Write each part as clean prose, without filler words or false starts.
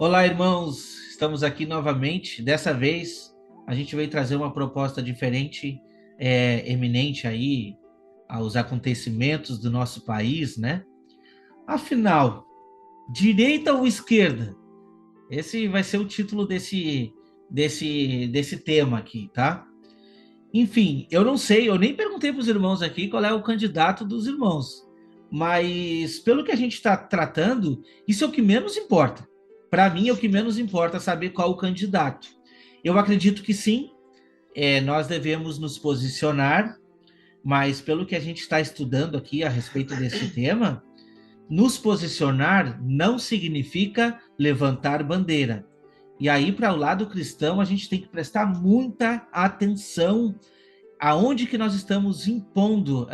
Olá, irmãos, estamos aqui novamente. Dessa vez, a gente veio trazer uma proposta diferente, eminente aí aos acontecimentos do nosso país, né? Afinal, direita ou esquerda? Esse vai ser o título desse tema aqui, tá? Enfim, eu não sei, eu nem perguntei para os irmãos aqui qual é o candidato dos irmãos, mas pelo que a gente está tratando, isso é o que menos importa. Para mim, é o que menos importa saber qual o candidato. Eu acredito que sim, nós devemos nos posicionar, mas pelo que a gente está estudando aqui a respeito desse tema, nos posicionar não significa levantar bandeira. E aí, para o lado cristão, a gente tem que prestar muita atenção aonde que nós estamos impondo,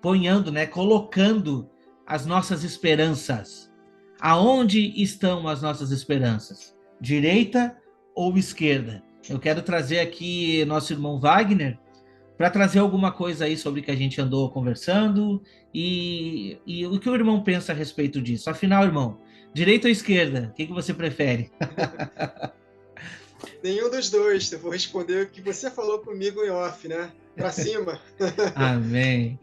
ponhando, né, colocando as nossas esperanças. Aonde estão as nossas esperanças? Direita ou esquerda? Eu quero trazer aqui nosso irmão Wagner para trazer alguma coisa aí sobre o que a gente andou conversando e o que o irmão pensa a respeito disso. Afinal, irmão, direita ou esquerda? O que você prefere? Nenhum dos dois. Eu vou responder o que você falou comigo em off, né? Para cima. Amém.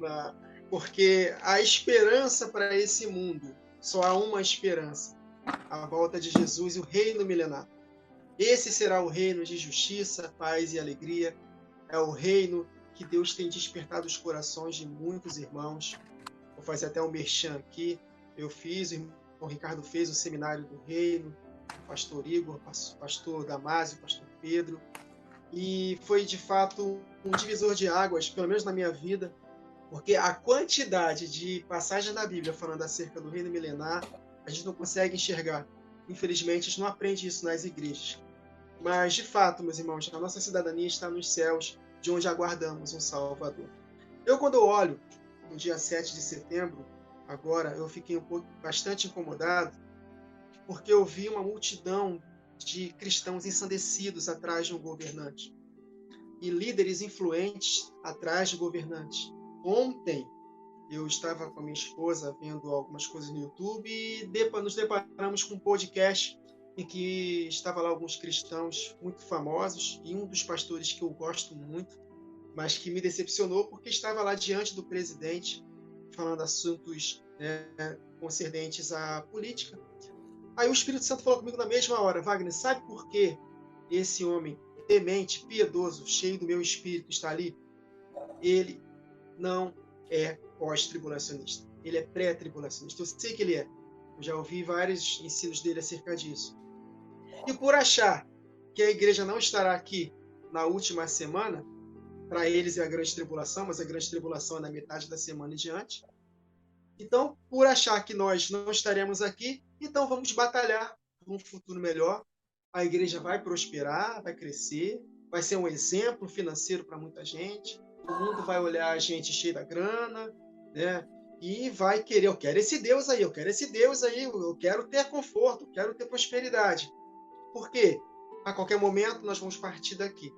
Porque a esperança para esse mundo, só há uma esperança: a volta de Jesus e o reino milenar. Esse será o reino de justiça, paz e alegria. É o reino que Deus tem despertado os corações de muitos irmãos. Vou fazer até um merchan aqui. Eu fiz, o irmão Ricardo fez o seminário do reino, o pastor Igor, o pastor Damásio, o pastor Pedro. E foi, de fato, um divisor de águas, pelo menos na minha vida, porque a quantidade de passagens na Bíblia falando acerca do reino milenar, a gente não consegue enxergar. Infelizmente, a gente não aprende isso nas igrejas. Mas, de fato, meus irmãos, a nossa cidadania está nos céus, de onde aguardamos um Salvador. Eu, quando olho no dia 7 de setembro, agora, eu fiquei bastante incomodado, porque eu vi uma multidão de cristãos ensandecidos atrás de um governante e líderes influentes atrás de governantes. Ontem, eu estava com a minha esposa vendo algumas coisas no YouTube e nos deparamos com um podcast em que estavam lá alguns cristãos muito famosos e um dos pastores que eu gosto muito, mas que me decepcionou porque estava lá diante do presidente falando assuntos concernentes à política. Aí o Espírito Santo falou comigo na mesma hora: Wagner, sabe por que esse homem temente, piedoso, cheio do meu espírito está ali? Ele não é pós-tribulacionista. Ele é pré-tribulacionista. Eu sei que ele é. Eu já ouvi vários ensinos dele acerca disso. E por achar que a igreja não estará aqui na última semana, para eles é a grande tribulação, mas a grande tribulação é na metade da semana em diante. Então, por achar que nós não estaremos aqui, então vamos batalhar por um futuro melhor. A igreja vai prosperar, vai crescer, vai ser um exemplo financeiro para muita gente. O mundo vai olhar a gente cheio da grana, né? E vai querer, eu quero esse Deus aí, eu quero esse Deus aí, eu quero ter conforto, eu quero ter prosperidade. Por quê? A qualquer momento nós vamos partir daqui.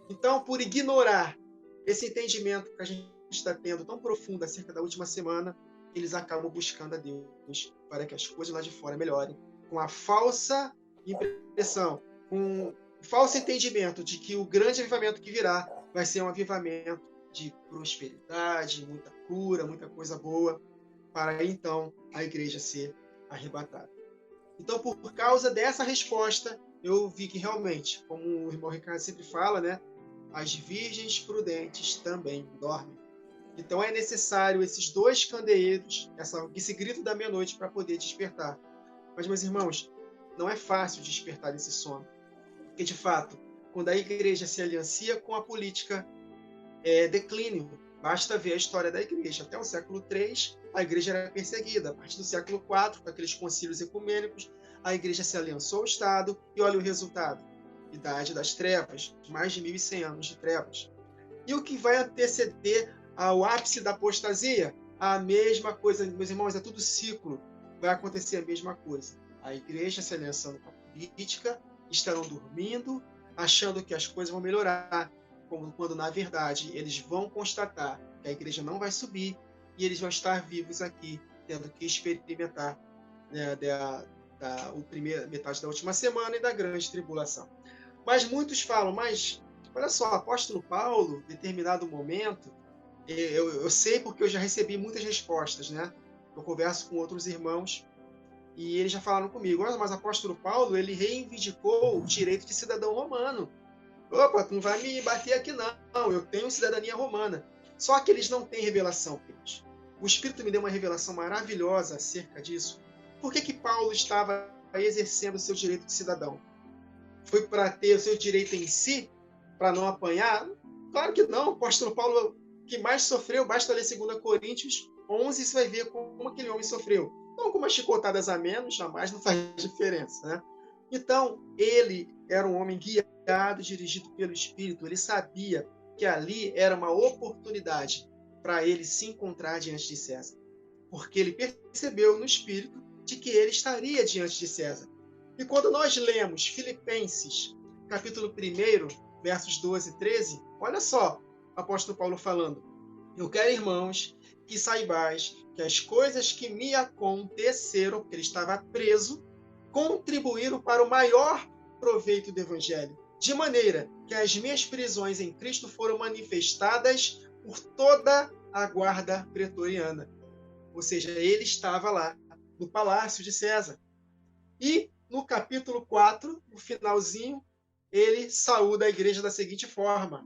Então, por ignorar esse entendimento que a gente está tendo tão profundo acerca da última semana, eles acabam buscando a Deus para que as coisas lá de fora melhorem, com a falsa impressão, com o falso entendimento de que o grande avivamento que virá vai ser um avivamento de prosperidade, muita cura, muita coisa boa, para então a igreja ser arrebatada. Então, por causa dessa resposta, eu vi que realmente, como o irmão Ricardo sempre fala, né, as virgens prudentes também dormem. Então é necessário esses dois candeeiros, esse grito da meia-noite para poder despertar. Mas, meus irmãos, não é fácil despertar desse sono. Porque, de fato, quando a igreja se aliancia com a política, é declínio. Basta ver a história da igreja. Até o século III, a igreja era perseguida. A partir do século IV, com aqueles concílios ecumênicos, a igreja se aliançou ao Estado e olha o resultado. Idade das trevas, mais de 1.100 anos de trevas. E o que vai anteceder ao ápice da apostasia? A mesma coisa, meus irmãos, é tudo ciclo. Vai acontecer a mesma coisa. A igreja se aliançando com a política, estarão dormindo, achando que as coisas vão melhorar, quando na verdade eles vão constatar que a igreja não vai subir e eles vão estar vivos aqui, tendo que experimentar, né, primeira metade da última semana e da grande tribulação. Mas muitos falam, mas olha só, o apóstolo Paulo, em determinado momento, eu sei porque eu já recebi muitas respostas, né? Eu converso com outros irmãos e eles já falaram comigo, olha, mas o apóstolo Paulo, ele reivindicou o direito de cidadão romano. Opa, tu não vai me bater aqui não, eu tenho cidadania romana. Só que eles não têm revelação, queridos. O Espírito me deu uma revelação maravilhosa acerca disso. Por que Paulo estava exercendo o seu direito de cidadão? Foi para ter o seu direito em si? Para não apanhar? Claro que não. O apóstolo Paulo, que mais sofreu, basta ler 2 Coríntios 11, você vai ver como aquele homem sofreu. Não com umas chicotadas a menos, jamais não faz diferença, né? Então, ele era um homem guiado, dirigido pelo Espírito. Ele sabia que ali era uma oportunidade para ele se encontrar diante de César. Porque ele percebeu no Espírito de que ele estaria diante de César. E quando nós lemos Filipenses, capítulo 1, versos 12 e 13, olha só o apóstolo Paulo falando. Eu quero, irmãos, que saibais que as coisas que me aconteceram, porque ele estava preso, contribuíram para o maior proveito do Evangelho, de maneira que as minhas prisões em Cristo foram manifestadas por toda a guarda pretoriana. Ou seja, ele estava lá, no palácio de César. E no capítulo 4, no finalzinho, ele saúda a igreja da seguinte forma: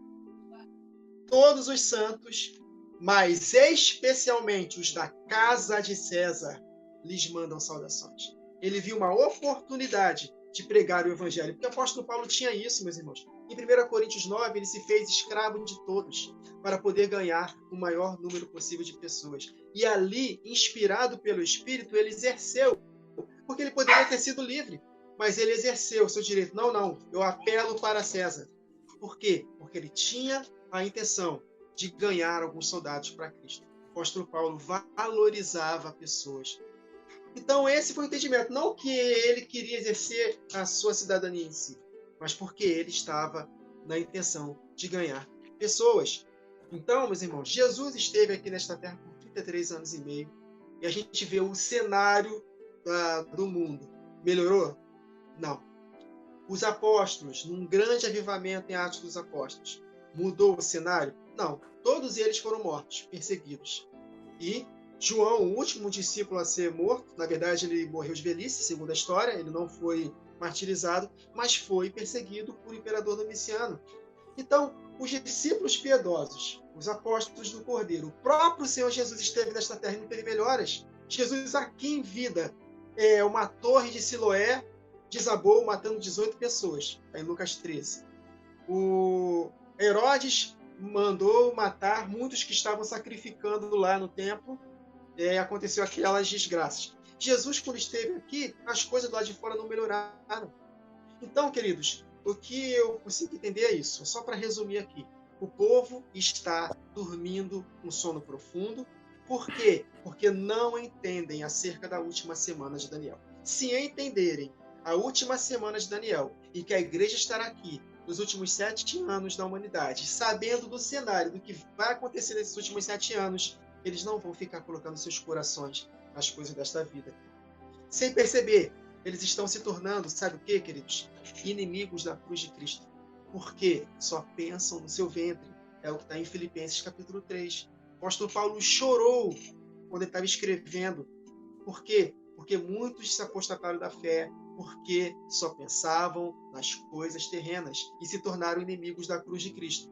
todos os santos, mas especialmente os da casa de César, lhes mandam saudações. Ele viu uma oportunidade de pregar o evangelho, porque o apóstolo Paulo tinha isso, meus irmãos. Em 1 Coríntios 9, ele se fez escravo de todos, para poder ganhar o maior número possível de pessoas. E ali, inspirado pelo Espírito, ele exerceu, porque ele poderia ter sido livre, mas ele exerceu o seu direito. Não, eu apelo para César. Por quê? Porque ele tinha a intenção de ganhar alguns soldados para Cristo. O apóstolo Paulo valorizava pessoas. Então, esse foi o entendimento. Não que ele queria exercer a sua cidadania em si, mas porque ele estava na intenção de ganhar pessoas. Então, meus irmãos, Jesus esteve aqui nesta terra por 33 anos e meio, e a gente vê o cenário do mundo. Melhorou? Não. Os apóstolos, num grande avivamento em Atos dos Apóstolos, mudou o cenário? Não. Todos eles foram mortos, perseguidos. E João, o último discípulo a ser morto, na verdade ele morreu de velhice, segundo a história, ele não foi martirizado, mas foi perseguido por imperador Domiciano. Então, os discípulos piedosos, os apóstolos do Cordeiro, o próprio Senhor Jesus esteve nesta terra e não teve melhoras. Jesus aqui em vida, uma torre de Siloé desabou matando 18 pessoas, em Lucas 13. O Herodes mandou matar muitos que estavam sacrificando lá no templo, aconteceu aquelas desgraças. Jesus, quando esteve aqui, as coisas do lado de fora não melhoraram. Então, queridos, o que eu consigo entender é isso. Só para resumir aqui. O povo está dormindo um sono profundo. Por quê? Porque não entendem acerca da última semana de Daniel. Se entenderem a última semana de Daniel e que a igreja estará aqui nos últimos 7 anos da humanidade, sabendo do cenário, do que vai acontecer nesses últimos 7 anos, eles não vão ficar colocando seus corações nas coisas desta vida. Sem perceber, eles estão se tornando, sabe o que, queridos? Inimigos da cruz de Cristo. Porque só pensam no seu ventre. É o que está em Filipenses capítulo 3. O apóstolo Paulo chorou quando ele estava escrevendo. Por quê? Porque muitos se apostataram da fé, porque só pensavam nas coisas terrenas e se tornaram inimigos da cruz de Cristo.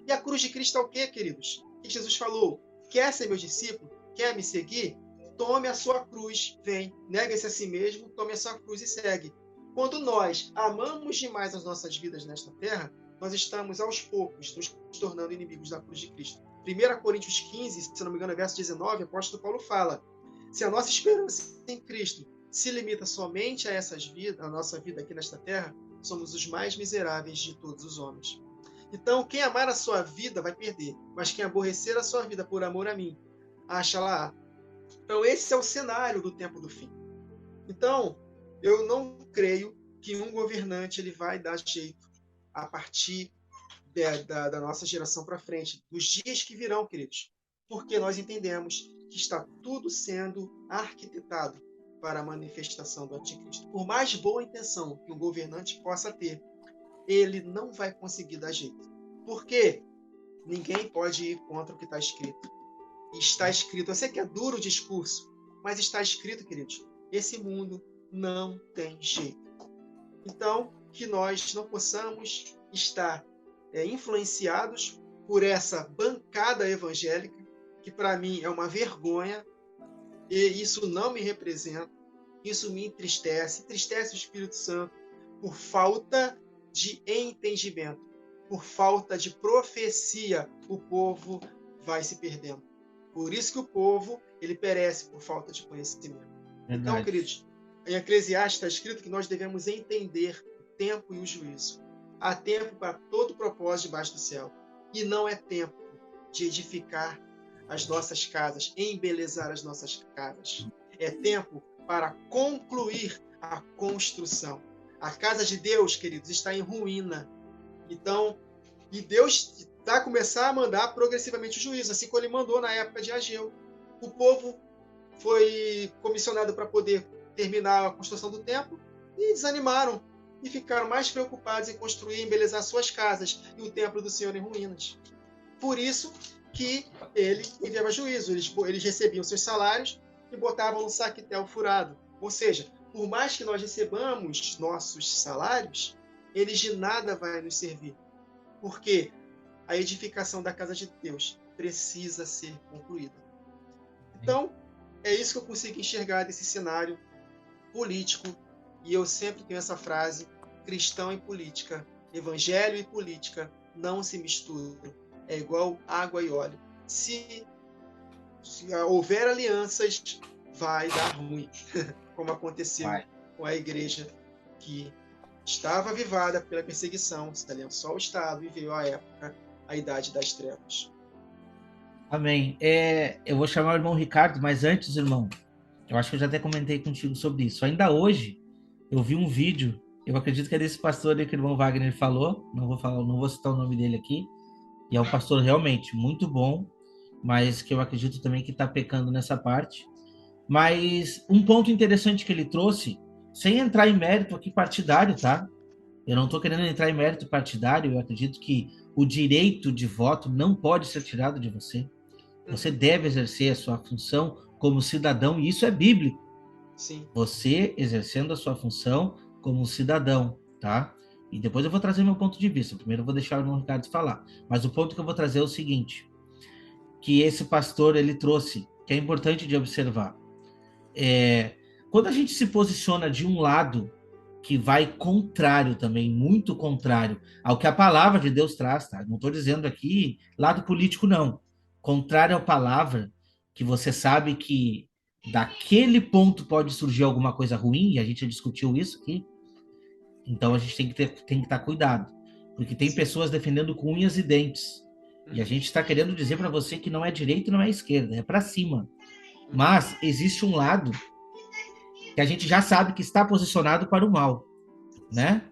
E a cruz de Cristo é o quê, queridos? Que Jesus falou: quer ser meu discípulo? Quer me seguir? Tome a sua cruz, vem, negue-se a si mesmo, tome a sua cruz e segue. Quando nós amamos demais as nossas vidas nesta terra, nós estamos aos poucos nos tornando inimigos da cruz de Cristo. 1 Coríntios 15, se não me engano, verso 19, o apóstolo Paulo fala: se a nossa esperança em Cristo se limita somente a essas vidas, a nossa vida aqui nesta terra, somos os mais miseráveis de todos os homens. Então, quem amar a sua vida vai perder, mas quem aborrecer a sua vida por amor a mim, acha lá. Então, esse é o cenário do tempo do fim. Então, eu não creio que um governante ele vai dar jeito a partir da nossa geração para frente, dos dias que virão, queridos, porque nós entendemos que está tudo sendo arquitetado. para a manifestação do anticristo. Por mais boa intenção que um governante possa ter, ele não vai conseguir dar jeito. Por quê? Ninguém pode ir contra o que está escrito. E está escrito, eu sei que é duro o discurso, mas está escrito, queridos, esse mundo não tem jeito. Então, que nós não possamos estar influenciados por essa bancada evangélica, que para mim é uma vergonha, e isso não me representa, isso me entristece o Espírito Santo por falta de entendimento, por falta de profecia, o povo vai se perdendo. Por isso que o povo, ele perece por falta de conhecimento. Verdade. Então, queridos, em Eclesiastes está escrito que nós devemos entender o tempo e o juízo. Há tempo para todo propósito debaixo do céu. E não é tempo de edificar as nossas casas, embelezar as nossas casas. É tempo para concluir a construção. A casa de Deus, queridos, está em ruína. Então, e Deus vai começar a mandar progressivamente o juízo, assim como ele mandou na época de Ageu. O povo foi comissionado para poder terminar a construção do templo e desanimaram e ficaram mais preocupados em construir e embelezar suas casas e o templo do Senhor em ruínas. Por isso que ele enviava juízo. Eles recebiam seus salários e botavam no saquetel furado. Ou seja, por mais que nós recebamos nossos salários, eles de nada vai nos servir. Porque a edificação da casa de Deus precisa ser concluída. Então, é isso que eu consigo enxergar desse cenário político. E eu sempre tenho essa frase: cristão e política, evangelho e política não se misturam. É igual água e óleo. Se houver alianças, vai dar ruim. Como aconteceu com a igreja que estava avivada pela perseguição, se aliançou ao Estado e veio à época a Idade das Trevas. Amém. Eu vou chamar o irmão Ricardo, mas antes, irmão, eu acho que eu já até comentei contigo sobre isso. Ainda hoje, eu vi um vídeo, eu acredito que é desse pastor aí que o irmão Wagner falou, não vou citar o nome dele aqui, e é um pastor realmente muito bom, mas que eu acredito também que está pecando nessa parte. Mas um ponto interessante que ele trouxe, sem entrar em mérito aqui partidário, tá? Eu não estou querendo entrar em mérito partidário, eu acredito que o direito de voto não pode ser tirado de você. Você deve exercer a sua função como cidadão, e isso é bíblico. Sim. Você exercendo a sua função como cidadão, tá? E depois eu vou trazer meu ponto de vista. Primeiro eu vou deixar o irmão Ricardo falar. Mas o ponto que eu vou trazer é o seguinte, que esse pastor, ele trouxe, que é importante de observar. Quando a gente se posiciona de um lado que vai contrário também, muito contrário ao que a palavra de Deus traz, tá? Não estou dizendo aqui lado político, não. Contrário à palavra, que você sabe que daquele ponto pode surgir alguma coisa ruim, e a gente já discutiu isso aqui, então a gente tem que estar cuidado, porque tem pessoas defendendo com unhas e dentes, e a gente está querendo dizer para você que não é direita e não é esquerda, é para cima. Mas existe um lado que a gente já sabe que está posicionado para o mal, né?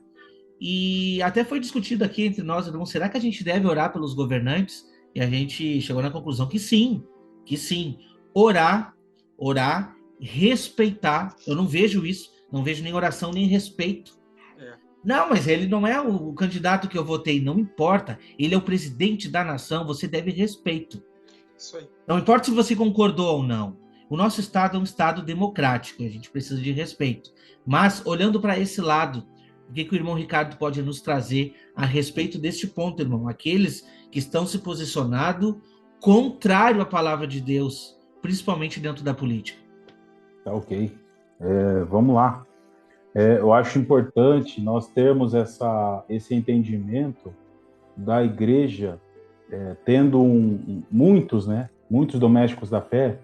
E até foi discutido aqui entre nós, irmãos, será que a gente deve orar pelos governantes? E a gente chegou na conclusão que sim. Orar, respeitar. Eu não vejo isso, não vejo nem oração, nem respeito. Não, mas ele não é o candidato que eu votei, não importa. Ele é o presidente da nação, você deve respeito. Isso aí. Não importa se você concordou ou não. O nosso Estado é um Estado democrático, a gente precisa de respeito. Mas, olhando para esse lado, o que o irmão Ricardo pode nos trazer a respeito deste ponto, irmão? Aqueles que estão se posicionando contrário à palavra de Deus, principalmente dentro da política. Tá ok. Vamos lá. Eu acho importante nós termos esse entendimento da igreja, tendo muitos domésticos da fé,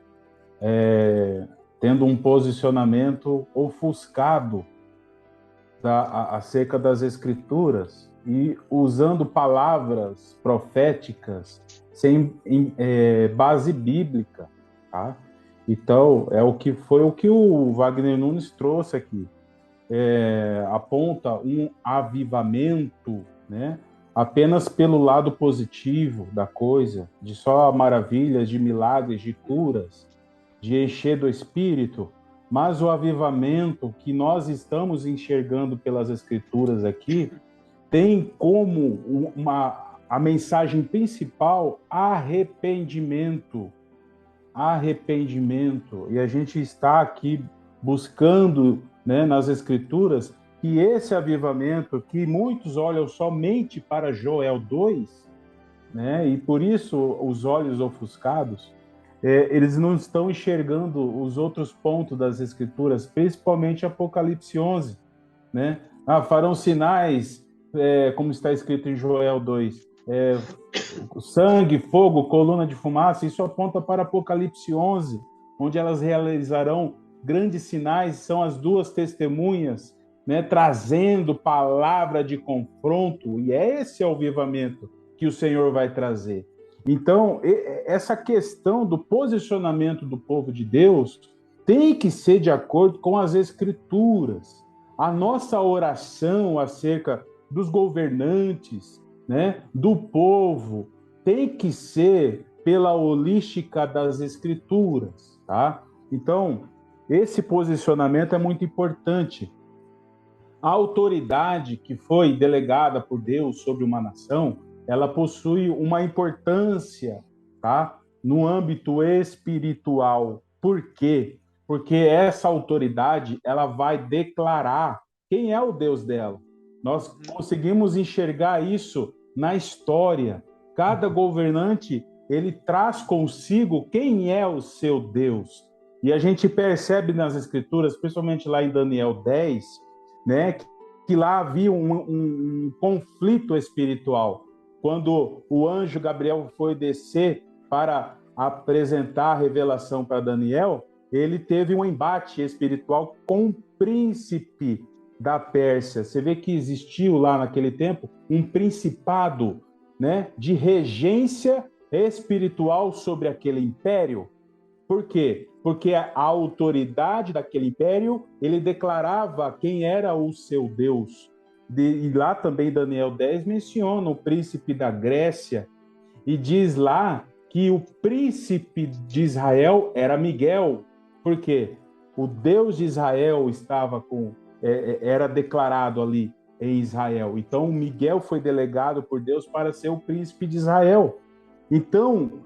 tendo um posicionamento ofuscado acerca das Escrituras e usando palavras proféticas sem base bíblica, tá? Então, foi o que o Wagner Nunes trouxe aqui. Aponta um avivamento, né? Apenas pelo lado positivo da coisa, de só maravilhas, de milagres, de curas, de encher do Espírito, mas o avivamento que nós estamos enxergando pelas Escrituras aqui tem como a mensagem principal arrependimento. Arrependimento. E a gente está aqui buscando, né, nas Escrituras que esse avivamento, que muitos olham somente para Joel 2, né, e por isso os olhos ofuscados, eles não estão enxergando os outros pontos das Escrituras, principalmente Apocalipse 11, né? Farão sinais, como está escrito em Joel 2, sangue, fogo, coluna de fumaça. Isso aponta para Apocalipse 11, onde elas realizarão grandes sinais, são as duas testemunhas, né, trazendo palavra de confronto, e esse é o avivamento que o Senhor vai trazer. Então, essa questão do posicionamento do povo de Deus tem que ser de acordo com as Escrituras. A nossa oração acerca dos governantes, né, do povo, tem que ser pela holística das Escrituras, tá? Então, esse posicionamento é muito importante. A autoridade que foi delegada por Deus sobre uma nação, ela possui uma importância, tá, no âmbito espiritual. Por quê? Porque essa autoridade, ela vai declarar quem é o Deus dela. Nós conseguimos enxergar isso na história. Cada governante, ele traz consigo quem é o seu Deus. E a gente percebe nas Escrituras, principalmente lá em Daniel 10, né, que lá havia um conflito espiritual. Quando o anjo Gabriel foi descer para apresentar a revelação para Daniel, ele teve um embate espiritual com o príncipe da Pérsia. Você vê que existiu lá naquele tempo um principado, né, de regência espiritual sobre aquele império. Por quê? Porque a autoridade daquele império, ele declarava quem era o seu Deus. E lá também Daniel 10 menciona o príncipe da Grécia e diz lá que o príncipe de Israel era Miguel. Por quê? O Deus de Israel era declarado ali em Israel. Então Miguel foi delegado por Deus para ser o príncipe de Israel. Então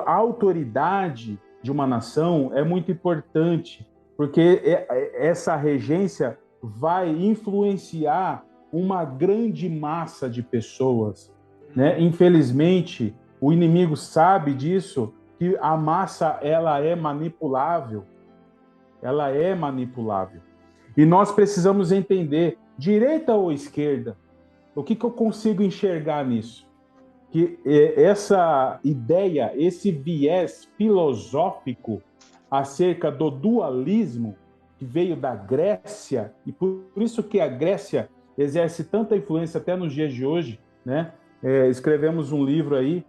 a autoridade de uma nação é muito importante, porque essa regência vai influenciar uma grande massa de pessoas, né? Infelizmente, o inimigo sabe disso, que a massa ela é manipulável. Ela é manipulável. E nós precisamos entender, direita ou esquerda, o que eu consigo enxergar nisso? Que essa ideia, esse viés filosófico acerca do dualismo que veio da Grécia, e por isso que a Grécia exerce tanta influência até nos dias de hoje, né? Escrevemos um livro aí,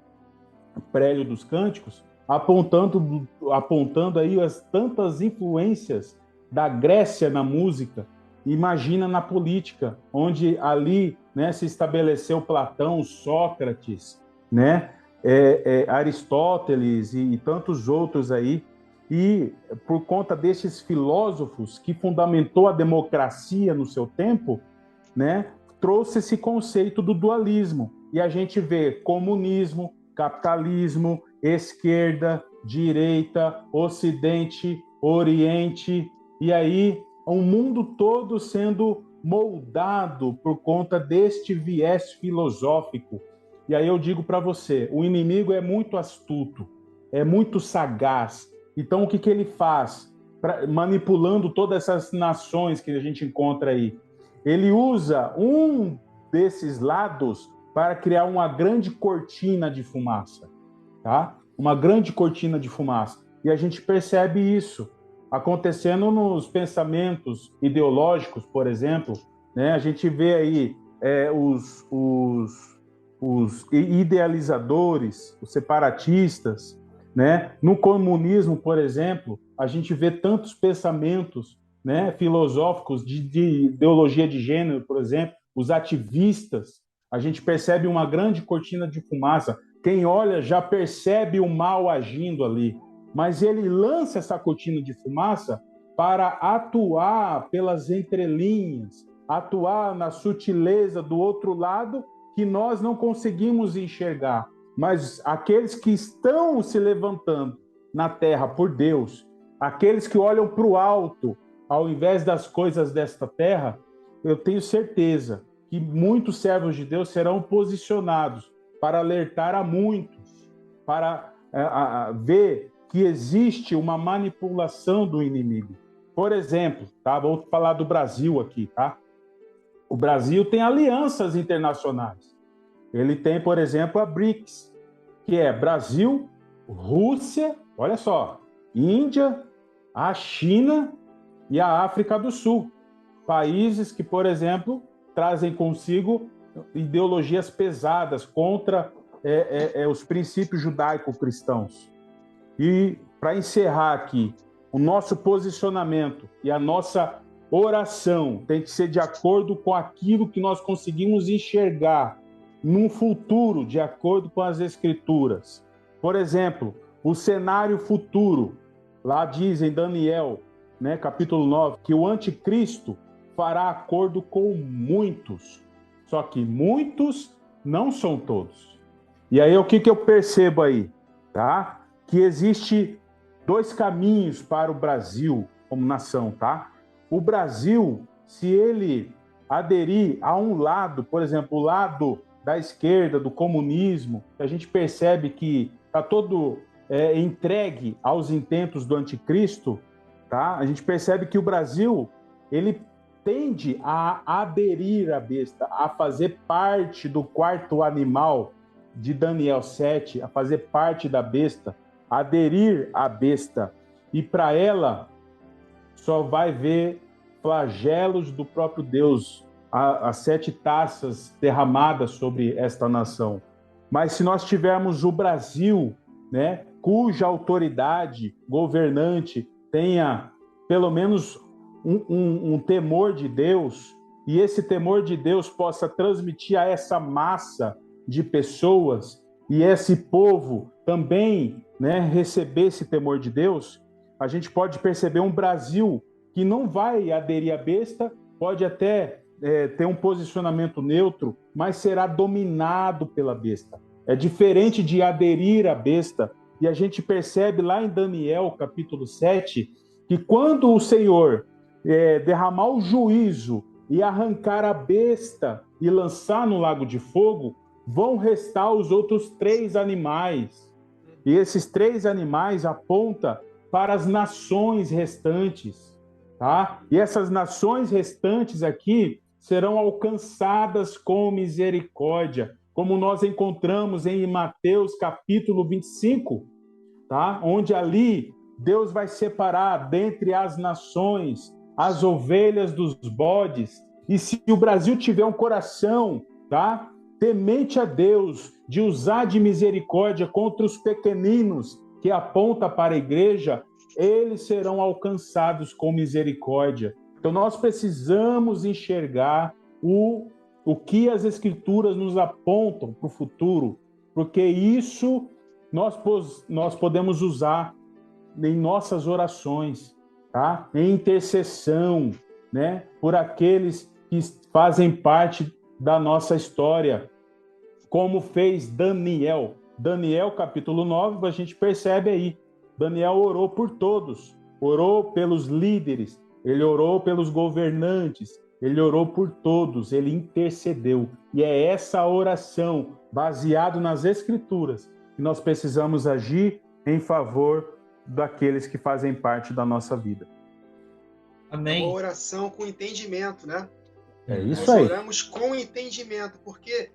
Prélio dos Cânticos, apontando aí as tantas influências da Grécia na música. Imagina na política, onde ali, né, se estabeleceu Platão, Sócrates, né, Aristóteles e tantos outros aí. E por conta desses filósofos que fundamentou a democracia no seu tempo, né, trouxe esse conceito do dualismo. E a gente vê comunismo, capitalismo, esquerda, direita, ocidente, oriente, e aí o mundo todo sendo moldado por conta deste viés filosófico. E aí eu digo para você, o inimigo é muito astuto, é muito sagaz. Então o que ele faz? Manipulando todas essas nações que a gente encontra aí. Ele usa um desses lados para criar uma grande cortina de fumaça, tá? Uma grande cortina de fumaça. E a gente percebe isso acontecendo nos pensamentos ideológicos, por exemplo, né? A gente vê aí os idealizadores, os separatistas, né? No comunismo, por exemplo, a gente vê tantos pensamentos, né, filosóficos de ideologia de gênero, por exemplo, os ativistas. A gente percebe uma grande cortina de fumaça. Quem olha já percebe o mal agindo ali. Mas ele lança essa cortina de fumaça para atuar pelas entrelinhas, atuar na sutileza do outro lado que nós não conseguimos enxergar. Mas aqueles que estão se levantando na terra por Deus, aqueles que olham para o alto, ao invés das coisas desta terra, eu tenho certeza que muitos servos de Deus serão posicionados para alertar a muitos, para ver que existe uma manipulação do inimigo. Por exemplo, tá? Vou falar do Brasil aqui, tá? O Brasil tem alianças internacionais. Ele tem, por exemplo, a BRICS, que é Brasil, Rússia, olha só, Índia, a China e a África do Sul. Países que, por exemplo, trazem consigo ideologias pesadas contra os princípios judaico-cristãos. E, para encerrar aqui, o nosso posicionamento e a nossa oração tem que ser de acordo com aquilo que nós conseguimos enxergar num futuro, de acordo com as Escrituras. Por exemplo, o cenário futuro, lá diz em Daniel, né, capítulo 9, que o anticristo fará acordo com muitos, só que muitos não são todos. E aí o que eu percebo aí? Tá? Que existe dois caminhos para o Brasil como nação, tá? O Brasil, se ele aderir a um lado, por exemplo, o lado da esquerda, do comunismo, a gente percebe que está todo entregue aos intentos do anticristo, tá? A gente percebe que o Brasil, ele tende a aderir à besta, a fazer parte do quarto animal de Daniel 7, a fazer parte da besta, aderir à besta. E para ela, só vai ver flagelos do próprio Deus, as 7 taças derramadas sobre esta nação. Mas se nós tivermos o Brasil, né, cuja autoridade governante tenha pelo menos um temor de Deus, e esse temor de Deus possa transmitir a essa massa de pessoas, e esse povo também, né, receber esse temor de Deus, a gente pode perceber um Brasil que não vai aderir à besta, pode até ter um posicionamento neutro, mas será dominado pela besta. É diferente de aderir à besta. E a gente percebe lá em Daniel, capítulo 7, que quando o Senhor derramar o juízo e arrancar a besta e lançar no lago de fogo, vão restar os outros 3 animais. E esses 3 animais apontam para as nações restantes, tá? E essas nações restantes aqui serão alcançadas com misericórdia, como nós encontramos em Mateus capítulo 25, tá? Onde ali Deus vai separar dentre as nações as ovelhas dos bodes. E se o Brasil tiver um coração, tá, temente a Deus, de usar de misericórdia contra os pequeninos, que aponta para a igreja, eles serão alcançados com misericórdia. Então nós precisamos enxergar o que as Escrituras nos apontam para o futuro, porque isso nós podemos usar em nossas orações, tá? Em intercessão, né? Por aqueles que fazem parte da nossa história, como fez Daniel. Daniel, capítulo 9, a gente percebe aí, Daniel orou por todos, orou pelos líderes, ele orou pelos governantes, ele orou por todos, ele intercedeu. E é essa oração, baseada nas Escrituras, que nós precisamos agir em favor daqueles que fazem parte da nossa vida. Amém. Uma oração com entendimento, né? É isso Nós aí. oramos com entendimento, porque,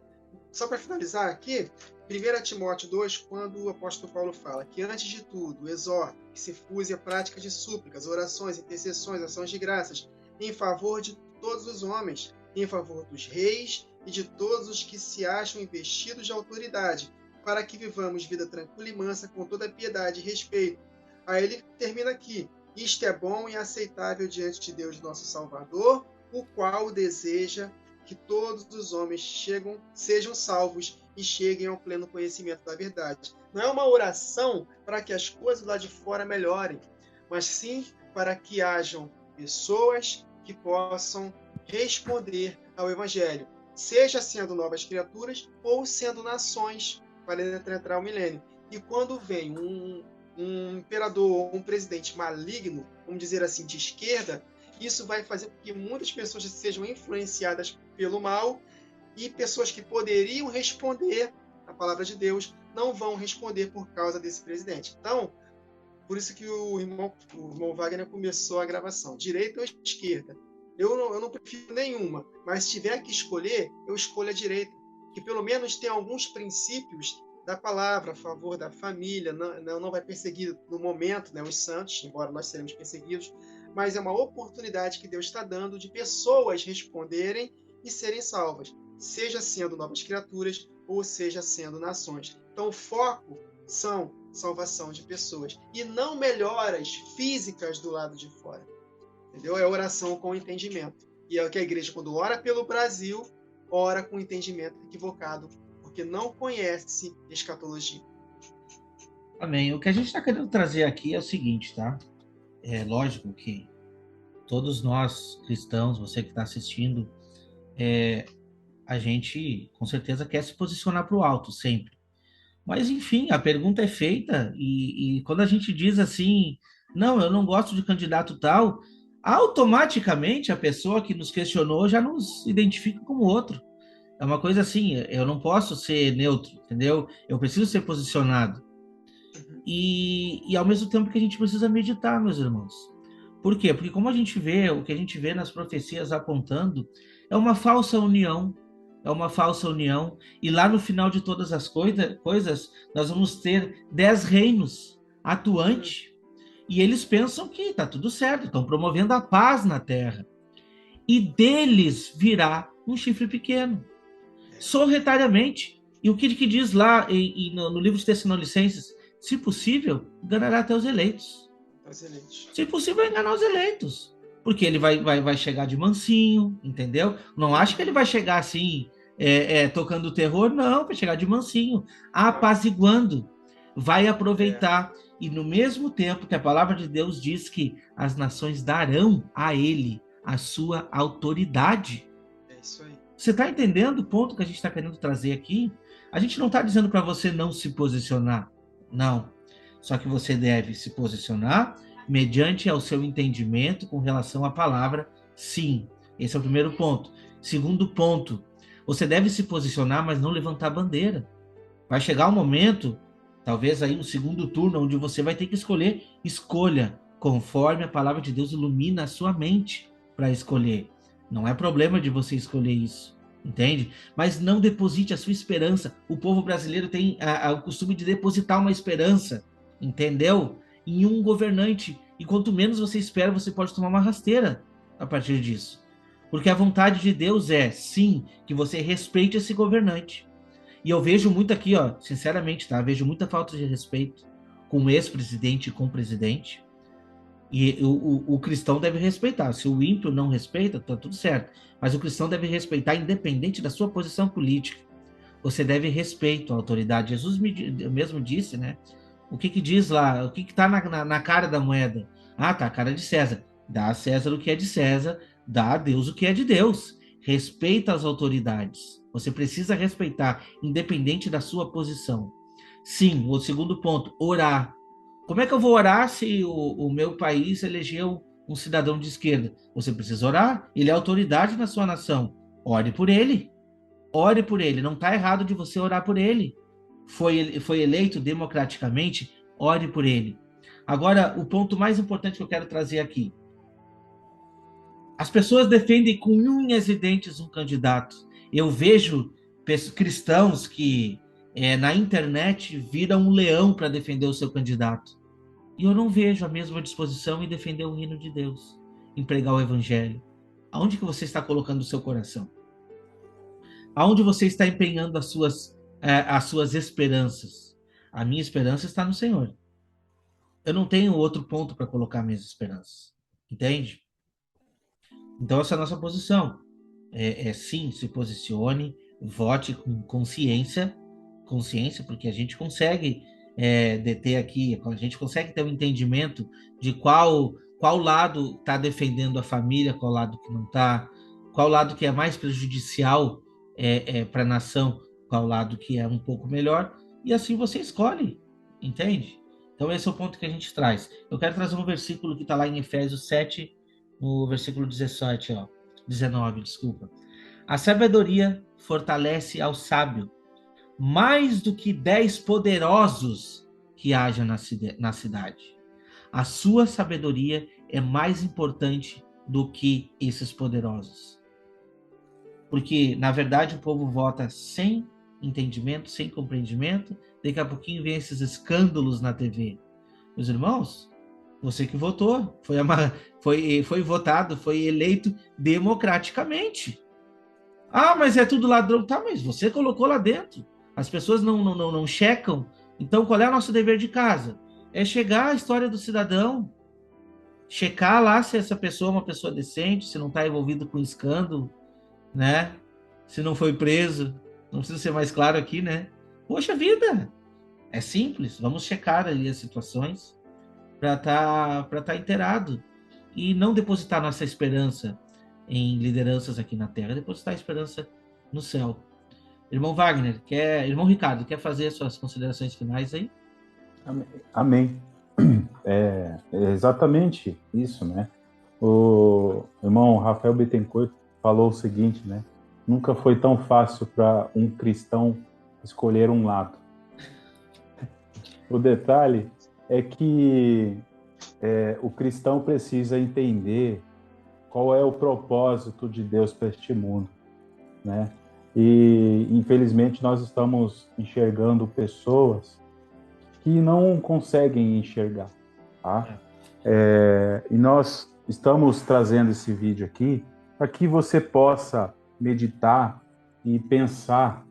só para finalizar aqui, 1 Timóteo 2, quando o apóstolo Paulo fala que, antes de tudo, exorta que se fuse a prática de súplicas, orações, intercessões, ações de graças, em favor de todos os homens, em favor dos reis e de todos os que se acham investidos de autoridade, para que vivamos vida tranquila e mansa com toda piedade e respeito. Aí ele termina aqui: isto é bom e aceitável diante de Deus nosso Salvador, o qual deseja que todos os homens sejam salvos e cheguem ao pleno conhecimento da verdade. Não é uma oração para que as coisas lá de fora melhorem, mas sim para que hajam pessoas que possam responder ao Evangelho, seja sendo novas criaturas ou sendo nações para entrar o milênio. E quando vem um imperador ou um presidente maligno, vamos dizer assim, de esquerda, isso vai fazer com que muitas pessoas sejam influenciadas pelo mal, e pessoas que poderiam responder à palavra de Deus não vão responder por causa desse presidente. Então, por isso que o irmão Wagner começou a gravação. Direita ou esquerda? Eu não prefiro nenhuma, mas se tiver que escolher, eu escolho a direita, que pelo menos tem alguns princípios da palavra a favor da família, não vai perseguir no momento, né, os santos, embora nós seremos perseguidos, mas é uma oportunidade que Deus está dando de pessoas responderem e serem salvas, seja sendo novas criaturas ou seja sendo nações. Então o foco são salvação de pessoas e não melhoras físicas do lado de fora. Entendeu? É oração com entendimento. E é o que a igreja, quando ora pelo Brasil, ora com entendimento equivocado, porque não conhece escatologia. Amém. O que a gente está querendo trazer aqui é o seguinte, tá? É lógico que todos nós cristãos, você que está assistindo, a gente com certeza quer se posicionar para o alto sempre. Mas, enfim, a pergunta é feita e quando a gente diz assim, não, eu não gosto de candidato tal, automaticamente a pessoa que nos questionou já nos identifica como outro. É uma coisa assim, eu não posso ser neutro, entendeu? Eu preciso ser posicionado. E ao mesmo tempo que a gente precisa meditar, meus irmãos. Por quê? Porque como a gente vê, o que a gente vê nas profecias apontando, é uma falsa união, e lá no final de todas as coisas, nós vamos ter 10 reinos atuantes, e eles pensam que está tudo certo, estão promovendo a paz na terra, e deles virá um chifre pequeno, sorretariamente. E o que diz lá no livro de Tessalonicenses? Se possível, enganará até os eleitos. Se possível, enganar os eleitos. Porque ele vai chegar de mansinho, entendeu? Não acho que ele vai chegar assim, tocando terror, não, vai chegar de mansinho, apaziguando, vai aproveitar. E no mesmo tempo que a palavra de Deus diz que as nações darão a ele a sua autoridade. É isso aí. Você está entendendo o ponto que a gente está querendo trazer aqui? A gente não está dizendo para você não se posicionar, não. Só que você deve se posicionar mediante ao seu entendimento com relação à palavra, sim. Esse é o primeiro ponto. Segundo ponto, você deve se posicionar, mas não levantar bandeira. Vai chegar um momento, talvez aí um segundo turno, onde você vai ter que escolher. Escolha conforme a palavra de Deus ilumina a sua mente para escolher. Não é problema de você escolher isso, entende? Mas não deposite a sua esperança. O povo brasileiro tem o costume de depositar uma esperança, entendeu? Em um governante. E quanto menos você espera, você pode tomar uma rasteira a partir disso. Porque a vontade de Deus é, sim, que você respeite esse governante. E eu vejo muito aqui, ó, sinceramente, tá? Vejo muita falta de respeito com o ex-presidente e com o presidente. E o cristão deve respeitar. Se o ímpio não respeita, tá tudo certo. Mas o cristão deve respeitar, independente da sua posição política. Você deve respeito à autoridade. Jesus mesmo disse, né? O que diz lá? O que está na cara da moeda? Ah, tá a cara de César. Dá a César o que é de César, dá a Deus o que é de Deus. Respeita as autoridades. Você precisa respeitar, independente da sua posição. Sim, o segundo ponto, orar. Como é que eu vou orar se o meu país elegeu um cidadão de esquerda? Você precisa orar. Ele é autoridade na sua nação. Ore por ele. Ore por ele. Não está errado de você orar por ele. Foi eleito democraticamente, ore por ele. Agora, o ponto mais importante que eu quero trazer aqui. As pessoas defendem com unhas e dentes um candidato. Eu vejo cristãos que na internet viram um leão para defender o seu candidato. E eu não vejo a mesma disposição em defender o reino de Deus, em pregar o evangelho. Aonde que você está colocando o seu coração? Aonde você está empenhando as suas esperanças? A minha esperança está no Senhor. Eu não tenho outro ponto para colocar minhas esperanças. Entende? Então essa é a nossa posição. Sim, se posicione, vote com consciência, porque a gente consegue deter aqui, a gente consegue ter um entendimento de qual qual lado está defendendo a família, qual lado que não está, qual lado que é mais prejudicial para a nação, qual lado que é um pouco melhor, e assim você escolhe, entende? Então esse é o ponto que a gente traz. Eu quero trazer um versículo que está lá em Efésios 7, no versículo 17, 19, desculpa. A sabedoria fortalece ao sábio, mais do que 10 poderosos que haja na cidade. A sua sabedoria é mais importante do que esses poderosos. Porque, na verdade, o povo vota sem entendimento, sem compreendimento. Daqui a pouquinho vem esses escândalos na TV. Meus irmãos, você que votou, foi votado, foi eleito democraticamente. Ah, mas é tudo ladrão. Tá, mas você colocou lá dentro. As pessoas não checam. Então, qual é o nosso dever de casa? É chegar à história do cidadão, checar lá se essa pessoa é uma pessoa decente, se não está envolvido com escândalo, né? Se não foi preso. Não precisa ser mais claro aqui, né? Poxa vida! É simples. Vamos checar ali as situações para tá inteirado. E não depositar nossa esperança em lideranças aqui na Terra, depositar a esperança no céu. Irmão Wagner, irmão Ricardo, quer fazer as suas considerações finais aí? Amém. É exatamente isso, né? O irmão Rafael Bittencourt falou o seguinte, né? Nunca foi tão fácil para um cristão escolher um lado. O detalhe é que o cristão precisa entender qual é o propósito de Deus para este mundo, né? E, infelizmente, nós estamos enxergando pessoas que não conseguem enxergar, tá? E nós estamos trazendo esse vídeo aqui para que você possa meditar e pensar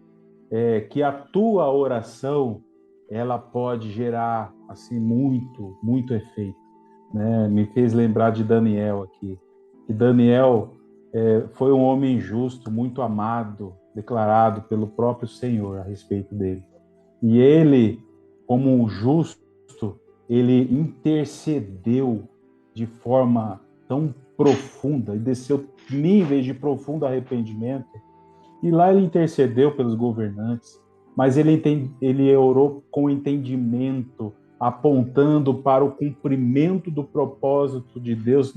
que a tua oração ela pode gerar assim muito efeito, né? Me fez lembrar de Daniel aqui. Que Daniel foi um homem justo, muito amado, declarado pelo próprio Senhor a respeito dele. E ele, como um justo, ele intercedeu de forma tão profunda e desceu níveis de profundo arrependimento. E lá ele intercedeu pelos governantes, mas ele orou com entendimento, apontando para o cumprimento do propósito de Deus,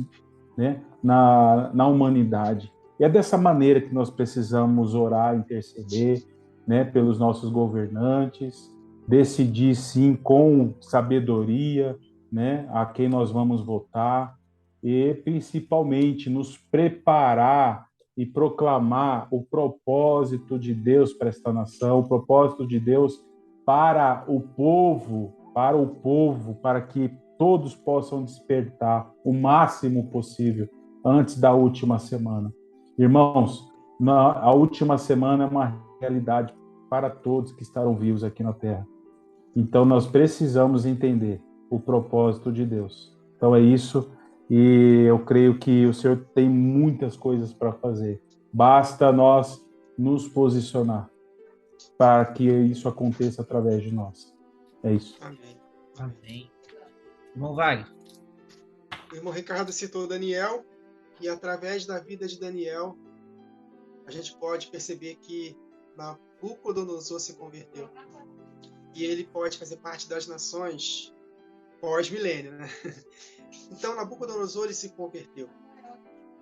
né, na humanidade. E é dessa maneira que nós precisamos orar, interceder, né, pelos nossos governantes, decidir sim com sabedoria, né, a quem nós vamos votar e principalmente nos preparar e proclamar o propósito de Deus para esta nação, o propósito de Deus para o povo, para que todos possam despertar o máximo possível antes da última semana. Irmãos, a última semana é uma realidade para todos que estarão vivos aqui na Terra. Então, nós precisamos entender o propósito de Deus. Então, é isso. E eu creio que o Senhor tem muitas coisas para fazer. Basta nós nos posicionar para que isso aconteça através de nós. É isso. Amém. Amém. Irmão Wagner. O irmão Ricardo citou Daniel, e através da vida de Daniel, a gente pode perceber que Nabucodonosor se converteu. E ele pode fazer parte das nações pós-milênio, né? Então, Nabucodonosor ele se converteu.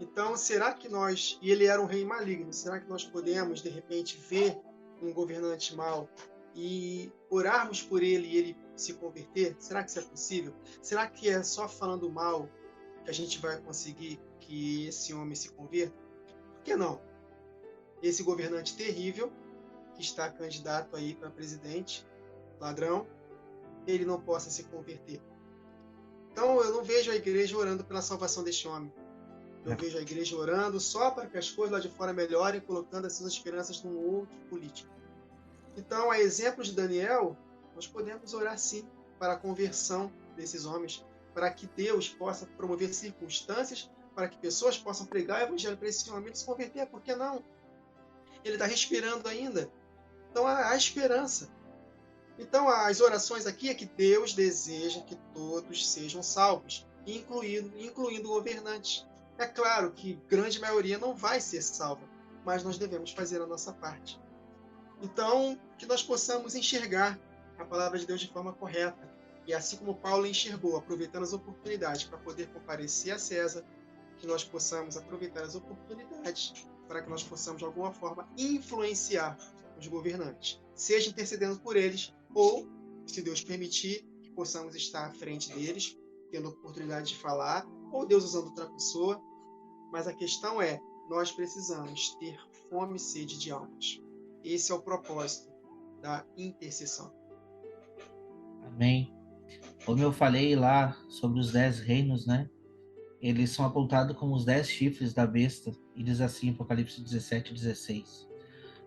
Então, será que nós... E ele era um rei maligno. Será que nós podemos, de repente, ver um governante mau e orarmos por ele e ele se converter? Será que isso é possível? Será que é só falando mal que a gente vai conseguir que esse homem se converta? Por que não? Esse governante terrível, que está candidato aí para presidente, ladrão, ele não possa se converter. Então, eu não vejo a igreja orando pela salvação deste homem. Eu vejo a igreja orando só para que as coisas lá de fora melhorem, colocando as suas esperanças num outro político. Então, a exemplo de Daniel, nós podemos orar sim para a conversão desses homens, para que Deus possa promover circunstâncias para que pessoas possam pregar o evangelho para esse homem e se converter. Por que não? Ele está respirando ainda. Então, há esperança. Então, as orações aqui é que Deus deseja que todos sejam salvos. incluindo governantes. É claro que grande maioria não vai ser salva, mas nós devemos fazer a nossa parte. Então, que nós possamos enxergar a palavra de Deus de forma correta. E assim como Paulo enxergou, aproveitando as oportunidades para poder comparecer a César, que nós possamos aproveitar as oportunidades para que nós possamos, de alguma forma, influenciar os governantes. Seja intercedendo por eles, ou, se Deus permitir, que possamos estar à frente deles, tendo a oportunidade de falar, ou Deus usando outra pessoa. Mas a questão é, nós precisamos ter fome e sede de almas. Esse é o propósito da intercessão. Amém. Como eu falei lá sobre os 10 reinos, né? Eles são apontados como os 10 chifres da besta, e diz assim em Apocalipse 17, 16.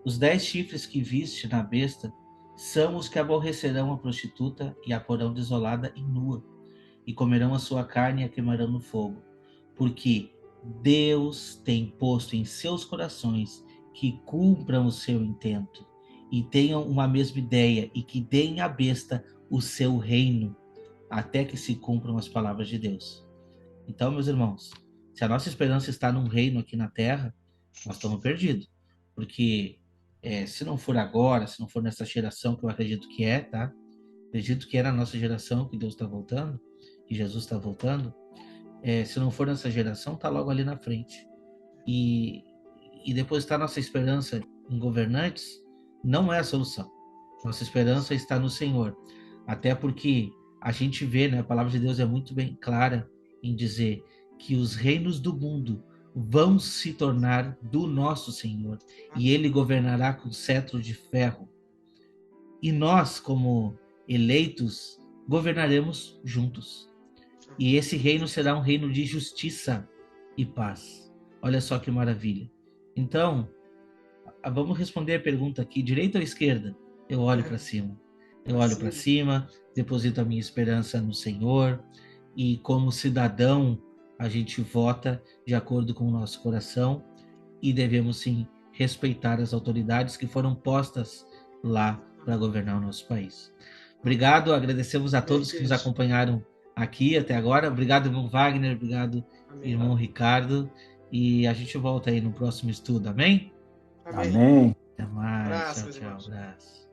Os 10 chifres que viste na besta são os que aborrecerão a prostituta e a porão desolada e nua, e comerão a sua carne e a queimarão no fogo, porque Deus tem posto em seus corações que cumpram o seu intento, e tenham uma mesma ideia, e que deem à besta o seu reino, até que se cumpram as palavras de Deus. Então, meus irmãos, se a nossa esperança está num reino aqui na Terra, nós estamos perdidos. Porque se não for agora, se não for nessa geração, que eu acredito que é, tá? Acredito que é na nossa geração que Deus está voltando, que Jesus está voltando. Se não for nessa geração, tá logo ali na frente. E depositar nossa esperança em governantes não é a solução. Nossa esperança está no Senhor. Até porque a gente vê, né, a palavra de Deus é muito bem clara em dizer que os reinos do mundo vão se tornar do nosso Senhor, e ele governará com cetro de ferro. E nós, como eleitos, governaremos juntos. E esse reino será um reino de justiça e paz. Olha só que maravilha. Então, vamos responder a pergunta aqui, direita ou esquerda? Eu olho para cima. Eu olho para cima, deposito a minha esperança no Senhor, e como cidadão, a gente vota de acordo com o nosso coração, e devemos sim respeitar as autoridades que foram postas lá para governar o nosso país. Obrigado, agradecemos a todos que nos acompanharam aqui até agora. Obrigado, irmão Wagner, obrigado, irmão Ricardo, e a gente volta aí no próximo estudo, amém? Amém. Amém. Até mais, Abraço, tchau, meus tchau, irmãos. abraço.